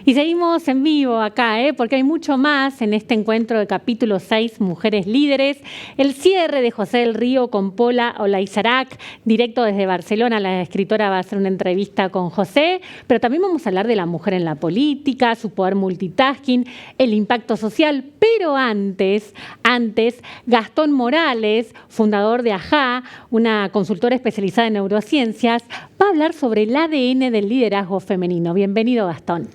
Y seguimos en vivo acá, porque hay mucho más en este encuentro de capítulo 6, Mujeres Líderes. El cierre de José del Río con Pola Olaizarák, directo desde Barcelona. La escritora va a hacer una entrevista con José, pero también vamos a hablar de la mujer en la política, su poder multitasking, el impacto social. Pero antes, Gastón Morales, fundador de AJA, una consultora especializada en neurociencias, va a hablar sobre el ADN del liderazgo femenino. Bienvenido, Gastón.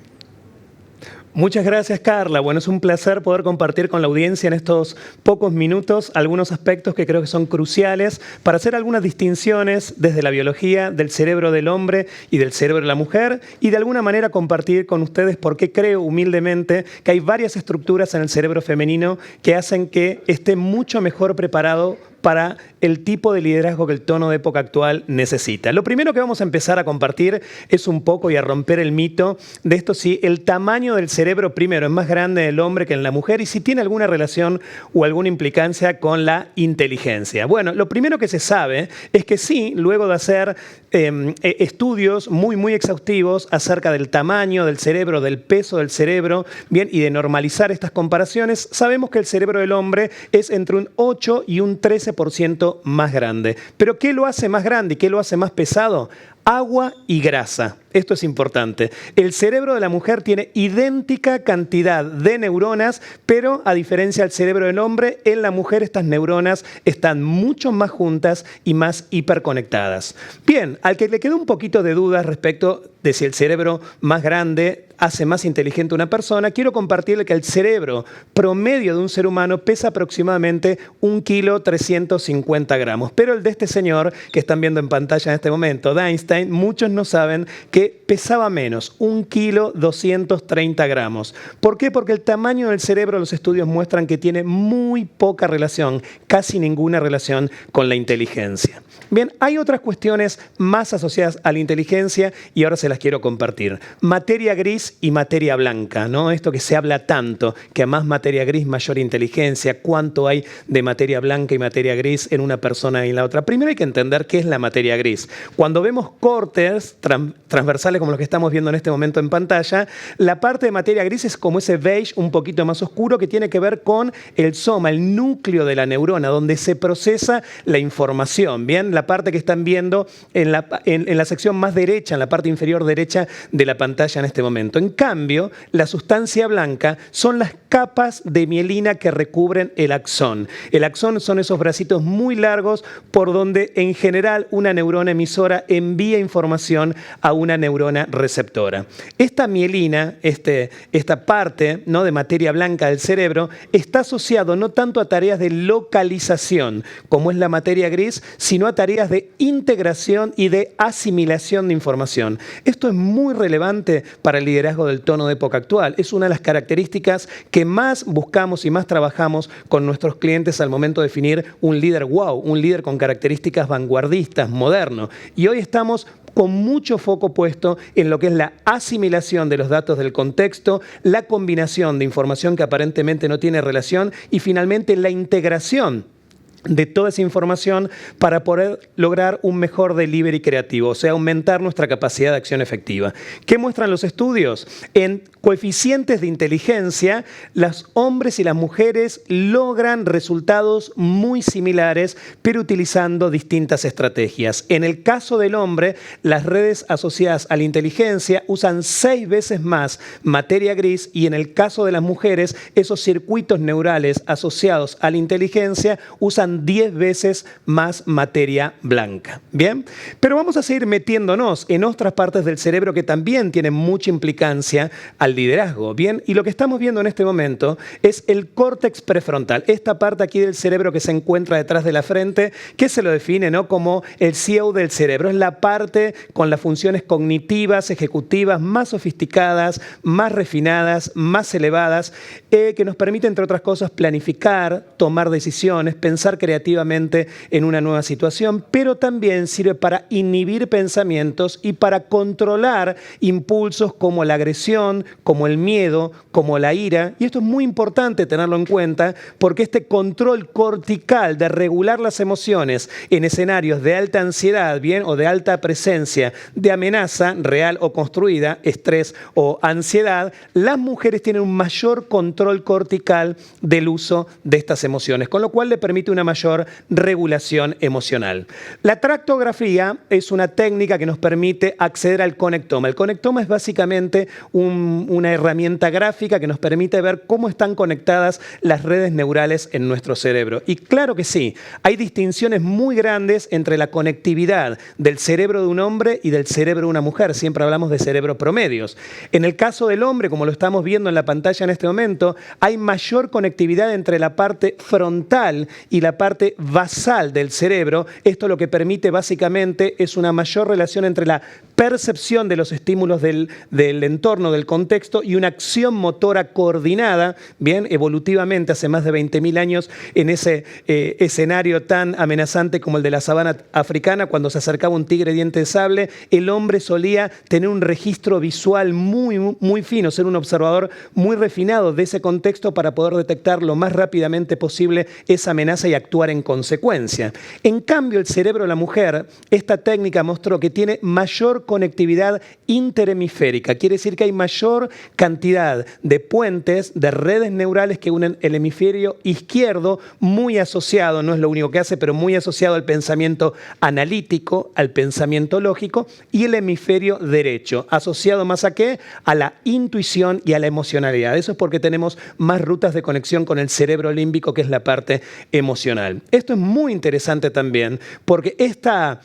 Muchas gracias, Carla. Bueno, es un placer poder compartir con la audiencia en estos pocos minutos algunos aspectos que creo que son cruciales para hacer algunas distinciones desde la biología del cerebro del hombre y del cerebro de la mujer y de alguna manera compartir con ustedes por qué creo humildemente que hay varias estructuras en el cerebro femenino que hacen que esté mucho mejor preparado para el tipo de liderazgo que el tono de época actual necesita. Lo primero que vamos a empezar a compartir es un poco y a romper el mito de esto, si el tamaño del cerebro primero es más grande en el hombre que en la mujer y si tiene alguna relación o alguna implicancia con la inteligencia. Bueno, lo primero que se sabe es que sí, luego de hacer estudios muy exhaustivos acerca del tamaño del cerebro, del peso del cerebro, bien, y de normalizar estas comparaciones, sabemos que el cerebro del hombre es entre un 8 y un 13% más grande. ¿Pero qué lo hace más grande y qué lo hace más pesado? Agua y grasa. Esto es importante. El cerebro de la mujer tiene idéntica cantidad de neuronas, pero a diferencia del cerebro del hombre, en la mujer estas neuronas están mucho más juntas y más hiperconectadas. Bien, al que le quedó un poquito de dudas respecto de si el cerebro más grande hace más inteligente a una persona, quiero compartirle que el cerebro promedio de un ser humano pesa aproximadamente 1,350 kg. Pero el de este señor que están viendo en pantalla en este momento, de Einstein, muchos no saben que pesaba menos, 1,230 kg. ¿Por qué? Porque el tamaño del cerebro, los estudios muestran que tiene muy poca relación, casi ninguna relación con la inteligencia. Bien, hay otras cuestiones más asociadas a la inteligencia y ahora se las quiero compartir. Materia gris y materia blanca, ¿no? Esto que se habla tanto, que a más materia gris, mayor inteligencia, cuánto hay de materia blanca y materia gris en una persona y en la otra. Primero hay que entender qué es la materia gris. Cuando vemos cortes transversales como los que estamos viendo en este momento en pantalla, la parte de materia gris es como ese beige un poquito más oscuro que tiene que ver con el soma, el núcleo de la neurona, donde se procesa la información, ¿bien? La parte que están viendo en la sección más derecha, en la parte inferior derecha de la pantalla en este momento. En cambio, la sustancia blanca son las capas de mielina que recubren el axón. El axón son esos bracitos muy largos por donde en general una neurona emisora envía información a una neurona receptora. Esta mielina, esta parte, ¿no?, de materia blanca del cerebro, está asociado no tanto a tareas de localización, como es la materia gris, sino a tareas de integración y de asimilación de información. Esto es muy relevante para el liderazgo del tono de época actual. Es una de las características que más buscamos y más trabajamos con nuestros clientes al momento de definir un líder wow, un líder con características vanguardistas, moderno. Y hoy estamos con mucho foco puesto en lo que es la asimilación de los datos del contexto, la combinación de información que aparentemente no tiene relación y finalmente la integración de toda esa información para poder lograr un mejor delivery creativo, o sea, aumentar nuestra capacidad de acción efectiva. ¿Qué muestran los estudios? En coeficientes de inteligencia, los hombres y las mujeres logran resultados muy similares, pero utilizando distintas estrategias. En el caso del hombre, las redes asociadas a la inteligencia usan 6 veces más materia gris y en el caso de las mujeres, esos circuitos neurales asociados a la inteligencia usan 10 veces más materia blanca. ¿Bien? Pero vamos a seguir metiéndonos en otras partes del cerebro que también tienen mucha implicancia al liderazgo. ¿Bien? Y lo que estamos viendo en este momento es el córtex prefrontal, esta parte aquí del cerebro que se encuentra detrás de la frente, que se lo define, ¿no?, como el CEO del cerebro. Es la parte con las funciones cognitivas, ejecutivas más sofisticadas, más refinadas, más elevadas, que nos permite, entre otras cosas, planificar, tomar decisiones, pensar pensar creativamente en una nueva situación, pero también sirve para inhibir pensamientos y para controlar impulsos como la agresión, como el miedo, como la ira. Y esto es muy importante tenerlo en cuenta porque este control cortical de regular las emociones en escenarios de alta ansiedad, bien, o de alta presencia de amenaza real o construida, estrés o ansiedad, las mujeres tienen un mayor control cortical del uso de estas emociones, con lo cual le permite una mayor regulación emocional. La tractografía es una técnica que nos permite acceder al conectoma. El conectoma es básicamente una herramienta gráfica que nos permite ver cómo están conectadas las redes neurales en nuestro cerebro. Y claro que sí, hay distinciones muy grandes entre la conectividad del cerebro de un hombre y del cerebro de una mujer. Siempre hablamos de cerebro promedios. En el caso del hombre, como lo estamos viendo en la pantalla en este momento, hay mayor conectividad entre la parte frontal y la parte basal del cerebro. Esto lo que permite básicamente es una mayor relación entre la percepción de los estímulos del entorno, del contexto, y una acción motora coordinada, bien, evolutivamente hace más de 20.000 años, en ese escenario tan amenazante como el de la sabana africana, cuando se acercaba un tigre diente de sable, el hombre solía tener un registro visual muy, muy fino, ser un observador muy refinado de ese contexto para poder detectar lo más rápidamente posible esa amenaza y actuar en consecuencia. En cambio, el cerebro de la mujer, esta técnica mostró que tiene mayor conectividad interhemisférica. Quiere decir que hay mayor cantidad de puentes, de redes neurales que unen el hemisferio izquierdo, muy asociado, no es lo único que hace, pero muy asociado al pensamiento analítico, al pensamiento lógico, y el hemisferio derecho, asociado más a qué? A la intuición y a la emocionalidad. Eso es porque tenemos más rutas de conexión con el cerebro límbico, que es la parte emocional. Esto es muy interesante también, porque esta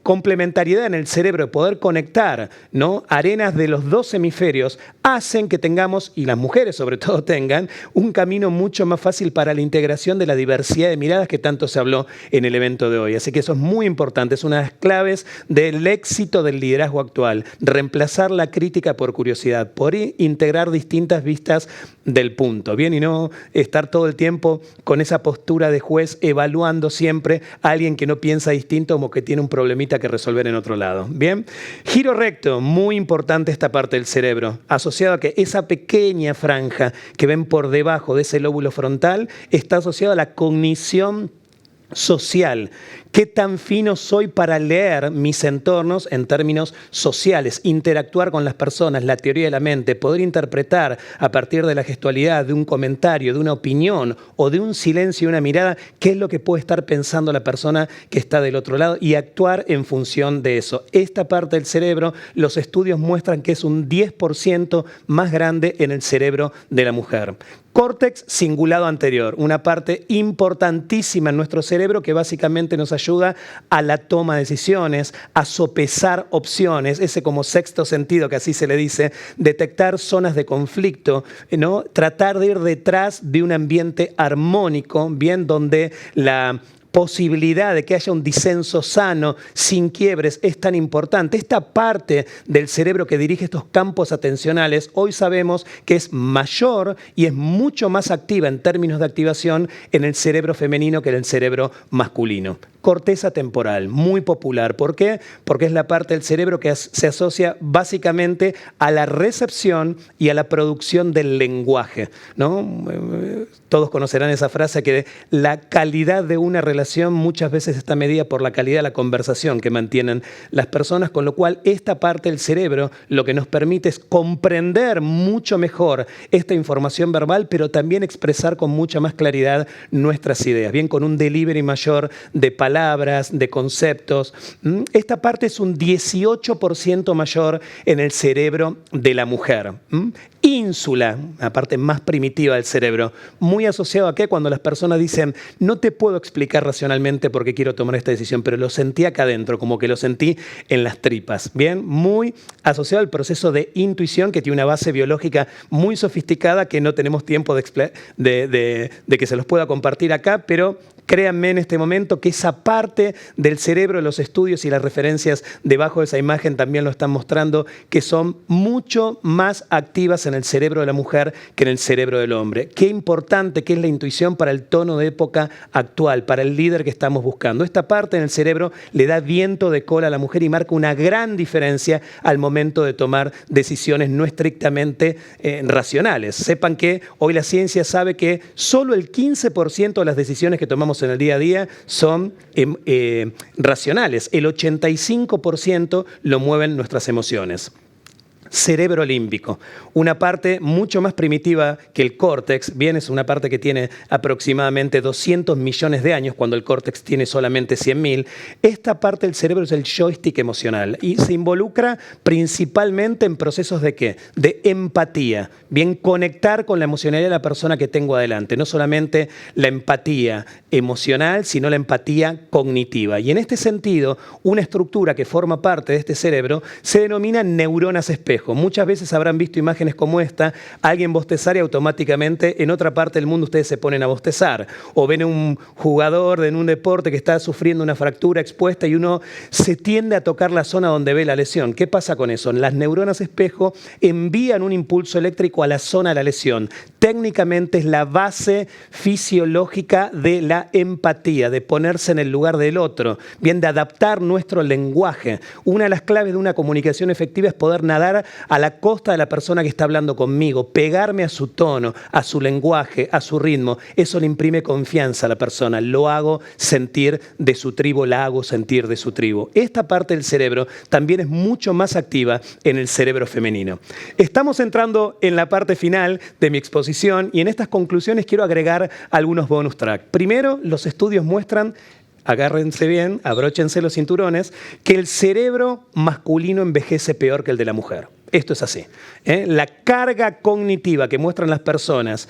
complementariedad en el cerebro de poder conectar, ¿no?, arenas de los dos hemisferios hacen que tengamos, y las mujeres sobre todo tengan, un camino mucho más fácil para la integración de la diversidad de miradas que tanto se habló en el evento de hoy. Así que eso es muy importante, es una de las claves del éxito del liderazgo actual, reemplazar la crítica por curiosidad, por integrar distintas vistas del punto, ¿bien? Y no estar todo el tiempo con esa postura de juez evaluando siempre a alguien que no piensa distinto como que tiene un problemita que resolver en otro lado. Bien, giro recto, muy importante esta parte del cerebro, asociado a que esa pequeña franja que ven por debajo de ese lóbulo frontal está asociada a la cognición social. ¿Qué tan fino soy para leer mis entornos en términos sociales? Interactuar con las personas, la teoría de la mente, poder interpretar a partir de la gestualidad, de un comentario, de una opinión o de un silencio y una mirada, qué es lo que puede estar pensando la persona que está del otro lado y actuar en función de eso. Esta parte del cerebro, los estudios muestran que es un 10% más grande en el cerebro de la mujer. Córtex cingulado anterior, una parte importantísima en nuestro cerebro que básicamente nos ayuda a la toma de decisiones, a sopesar opciones, ese como sexto sentido que así se le dice, detectar zonas de conflicto, ¿no?, tratar de ir detrás de un ambiente armónico, bien, donde la posibilidad de que haya un disenso sano, sin quiebres, es tan importante. Esta parte del cerebro que dirige estos campos atencionales, hoy sabemos que es mayor y es mucho más activa en términos de activación en el cerebro femenino que en el cerebro masculino. Corteza temporal, muy popular. ¿Por qué? Porque es la parte del cerebro que se asocia básicamente a la recepción y a la producción del lenguaje, ¿no? Todos conocerán esa frase que la calidad de una relación muchas veces está medida por la calidad de la conversación que mantienen las personas, con lo cual esta parte del cerebro lo que nos permite es comprender mucho mejor esta información verbal, pero también expresar con mucha más claridad nuestras ideas, bien, con un delivery mayor de palabras, de conceptos. Esta parte es un 18% mayor en el cerebro de la mujer. Ínsula, la parte más primitiva del cerebro, muy asociado a qué, cuando las personas dicen, no te puedo explicar racionalmente por qué quiero tomar esta decisión, pero lo sentí acá adentro, como que lo sentí en las tripas. Bien, muy asociado al proceso de intuición que tiene una base biológica muy sofisticada que no tenemos tiempo de que se los pueda compartir acá, pero Créanme en este momento que esa parte del cerebro, los estudios y las referencias debajo de esa imagen también lo están mostrando, que son mucho más activas en el cerebro de la mujer que en el cerebro del hombre. Qué importante que es la intuición para el tono de época actual, para el líder que estamos buscando. Esta parte en el cerebro le da viento de cola a la mujer y marca una gran diferencia al momento de tomar decisiones no estrictamente racionales. Sepan que hoy la ciencia sabe que solo el 15% de las decisiones que tomamos en el día a día son racionales. El 85% lo mueven nuestras emociones. Cerebro límbico, una parte mucho más primitiva que el córtex, bien, es una parte que tiene aproximadamente 200 millones de años, cuando el córtex tiene solamente 100.000. Esta parte del cerebro es el joystick emocional y se involucra principalmente en procesos de ¿qué? De empatía, bien, conectar con la emocionalidad de la persona que tengo adelante, no solamente la empatía emocional, sino la empatía cognitiva. Y en este sentido, una estructura que forma parte de este cerebro se denomina neuronas espejo. Muchas veces habrán visto imágenes como esta, alguien bostezar y automáticamente en otra parte del mundo ustedes se ponen a bostezar. O ven un jugador en un deporte que está sufriendo una fractura expuesta y uno se tiende a tocar la zona donde ve la lesión. ¿Qué pasa con eso? Las neuronas espejo envían un impulso eléctrico a la zona de la lesión. Técnicamente es la base fisiológica de la empatía, de ponerse en el lugar del otro, bien, de adaptar nuestro lenguaje. Una de las claves de una comunicación efectiva es poder nadar a la costa de la persona que está hablando conmigo, pegarme a su tono, a su lenguaje, a su ritmo. Eso le imprime confianza a la persona. Lo hago sentir de su tribu, la hago sentir de su tribu. Esta parte del cerebro también es mucho más activa en el cerebro femenino. Estamos entrando en la parte final de mi exposición y en estas conclusiones quiero agregar algunos bonus track. Primero, los estudios muestran, agárrense bien, abróchense los cinturones, que el cerebro masculino envejece peor que el de la mujer. Esto es así. La carga cognitiva que muestran las personas,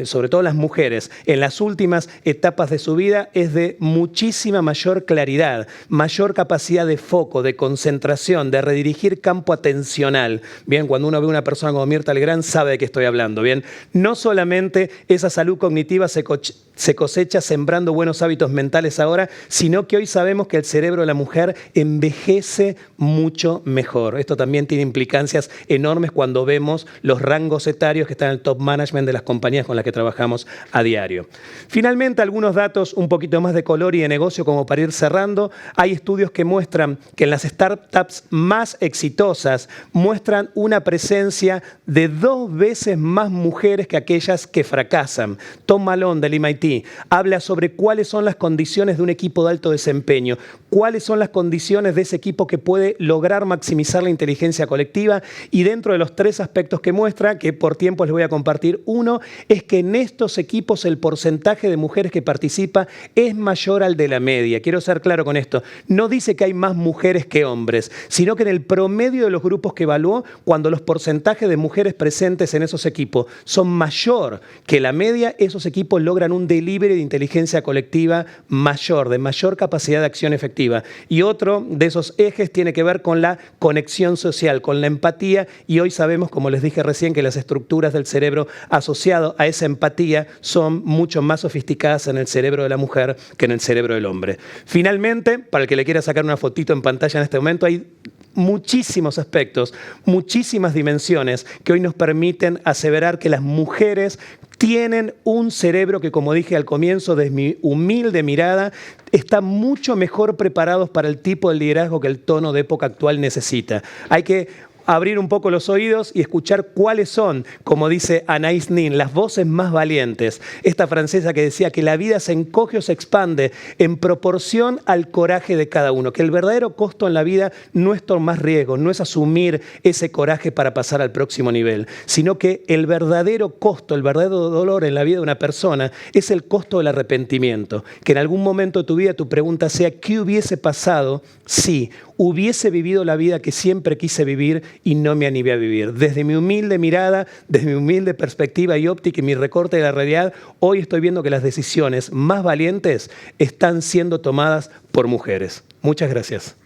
sobre todo las mujeres, en las últimas etapas de su vida es de muchísima mayor claridad, mayor capacidad de foco, de concentración, de redirigir campo atencional. Bien, cuando uno ve a una persona como Mirta Legrand sabe de qué estoy hablando. Bien, no solamente esa salud cognitiva se cosecha sembrando buenos hábitos mentales ahora, sino que hoy sabemos que el cerebro de la mujer envejece mucho mejor. Esto también tiene implicancias enormes cuando vemos los rangos etarios que están en el top management de las compañías con las que trabajamos a diario. Finalmente, algunos datos un poquito más de color y de negocio como para ir cerrando. Hay estudios que muestran que en las startups más exitosas muestran una presencia de 2 veces más mujeres que aquellas que fracasan. Tom Malone del MIT habla sobre cuáles son las condiciones de un equipo de alto desempeño, cuáles son las condiciones de ese equipo que puede lograr maximizar la inteligencia colectiva. Y dentro de los 3 aspectos que muestra, que por tiempo les voy a compartir, uno es que en estos equipos el porcentaje de mujeres que participa es mayor al de la media. Quiero ser claro con esto. No dice que hay más mujeres que hombres, sino que en el promedio de los grupos que evaluó, cuando los porcentajes de mujeres presentes en esos equipos son mayor que la media, esos equipos logran un delivery de inteligencia colectiva mayor, de mayor capacidad de acción efectiva. Y otro de esos ejes tiene que ver con la conexión social, con la empatía, y hoy sabemos, como les dije recién, que las estructuras del cerebro asociado a esa empatía son mucho más sofisticadas en el cerebro de la mujer que en el cerebro del hombre. Finalmente, para el que le quiera sacar una fotito en pantalla en este momento, hay muchísimos aspectos, muchísimas dimensiones que hoy nos permiten aseverar que las mujeres tienen un cerebro que, como dije al comienzo, desde mi humilde mirada, están mucho mejor preparados para el tipo de liderazgo que el tono de época actual necesita. Hay que abrir un poco los oídos y escuchar cuáles son, como dice Anaïs Nin, las voces más valientes. Esta francesa que decía que la vida se encoge o se expande en proporción al coraje de cada uno, que el verdadero costo en la vida no es tomar riesgos, no es asumir ese coraje para pasar al próximo nivel, sino que el verdadero costo, el verdadero dolor en la vida de una persona es el costo del arrepentimiento. Que en algún momento de tu vida tu pregunta sea, ¿qué hubiese pasado si hubiese vivido la vida que siempre quise vivir y no me animé a vivir? Desde mi humilde mirada, desde mi humilde perspectiva y óptica y mi recorte de la realidad, hoy estoy viendo que las decisiones más valientes están siendo tomadas por mujeres. Muchas gracias.